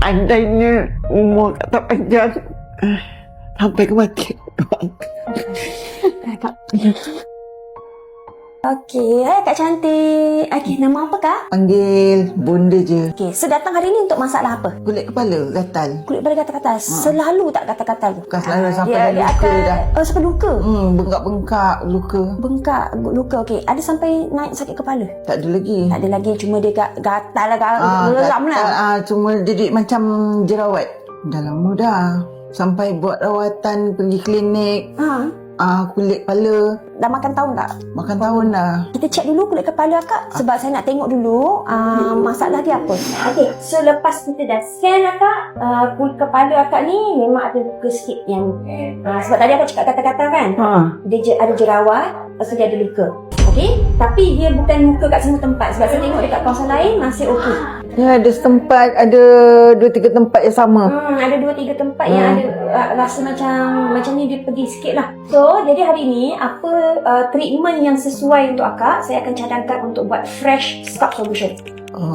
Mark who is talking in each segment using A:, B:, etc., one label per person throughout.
A: Andainya umur tak panjang sampai kematian.
B: Okey, hai Kak Cantik. Okey, nama apa Kak?
A: Panggil bunda je.
B: Okey, so datang hari ni untuk masalah apa?
A: Kulit kepala gatal.
B: Kulit kepala gatal-gatal. Selalu tak gatal-gatal tu?
A: Bukan selalu, sampai
B: dia
A: dah luka
B: akan,
A: dah.
B: Oh, sampai luka?
A: Bengkak-bengkak luka.
B: Bengkak, luka. Okey, ada sampai naik sakit kepala?
A: Tak ada lagi.
B: Tak ada lagi, cuma dia gatal lah, geram lah.
A: Cuma jadi macam jerawat. Dah lama dah. Sampai buat rawatan, pergi klinik. Kulit kepala.
B: Dah makan tahun tak?
A: Makan tahun dah.
B: Kita check dulu kulit kepala Kak, sebab saya nak tengok dulu masalah dia apa. Okey, so lepas kita dah scan Kak, kulit kepala Kak ni memang ada luka sikit yang sebab tadi Akak cakap gatal-gatal kan? Dia ada jerawat, lepas tu dia ada luka. Okey, tapi dia bukan luka kat semua tempat, sebab saya tengok dekat kawasan lain masih okey.
A: Ya, ada setempat, ada 2-3 tempat yang sama.
B: Ada 2-3 tempat yang ada rasa macam ni dia pergi sikit lah. So, jadi hari ni apa treatment yang sesuai untuk Akak, saya akan cadangkan untuk buat fresh scalp solution.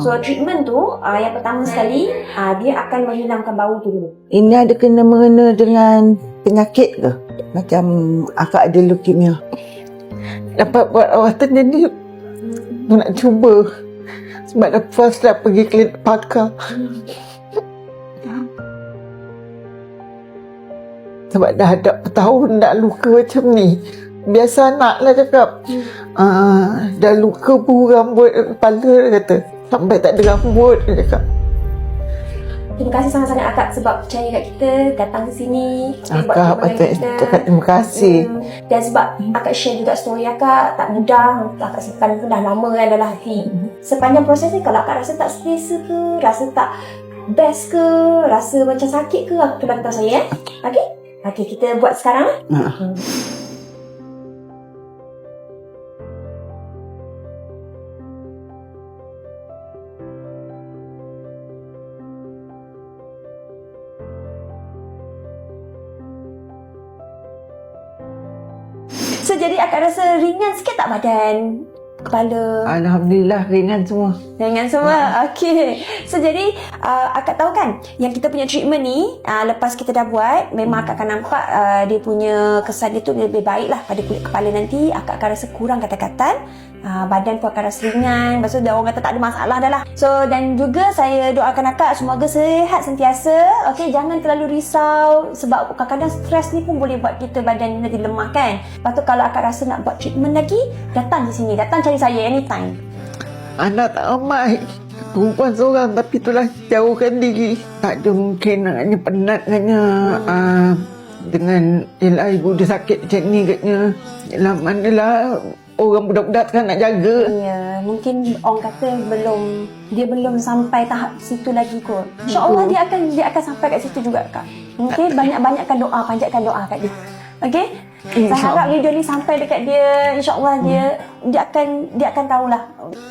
B: So, treatment tu yang pertama sekali dia akan menghilangkan bau tu dulu.
A: Ini ada kena-mengena dengan penyakit ke? Macam Akak ada leukemia. Dapat buat rawatan jadi nak cuba. Sebab dah puas dah pergi klinik pakar. Sebab dah ada bertahun dah luka macam ni. Biasa anak lah cakap. Dah luka pun rambut kepala dia kata. Sampai tak ada rambut dia cakap.
B: Terima kasih sangat-sangat Akak sebab percaya kat kita, datang ke sini.
A: Akak patut cakap terima kasih.
B: Dan sebab Akak share juga story Akak, tak mudah. Akak simpan dah lama kan dalam hati. Sepanjang proses ni, kalau Akak rasa tak selesa ke, rasa tak best ke, rasa macam sakit ke, Akak tolong beritahu saya. Okey? Okey, kita buat sekarang. So, jadi Akak rasa ringan sikit tak badan? Kepala?
A: Alhamdulillah ringan semua.
B: Ringan semua? Okey. So, jadi Akak tahu kan, yang kita punya treatment ni, lepas kita dah buat, memang Akak akan nampak dia punya kesan dia tu lebih baik lah pada kulit kepala nanti. Akak akan rasa kurang gatal-gatal. Badan pun akan rasa ringan. Lepas tu dia orang kata tak ada masalah dah lah. So, dan juga saya doakan Akak semoga sihat sentiasa. Okey, jangan terlalu risau. Sebab kadang-kadang stres ni pun boleh buat kita badan nanti lemah kan. Lepas tu kalau Akak rasa nak buat treatment lagi, datang di sini. Datang cari saya anytime.
A: Anak tak ramai. Perempuan seorang tapi itulah jauhkan diri. Tak ada mungkin agaknya penat katnya. Dengan yelah ibu dia sakit macam ni katnya. Yelah manalah orang budak-budak kan nak jaga.
B: Ya, mungkin orang kata dia belum sampai tahap situ lagi kot. InsyaAllah dia akan sampai kat situ juga Kak. Okey, banyak-banyakkan doa, panjatkan doa kat dia. Okey? Saya harap video ni sampai dekat dia. InsyaAllah dia akan tahulah.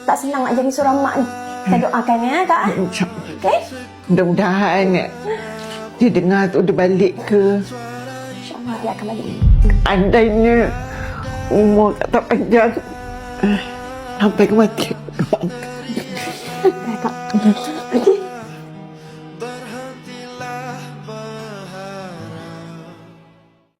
B: Tak senang nak jadi seorang mak ni. Saya doakan ya Kak. Okey?
A: Mudah-mudahan dia dengar tu dia balik ke.
B: InsyaAllah dia akan balik.
A: Andainya umur tak panjang sampai kematian.
B: Kak.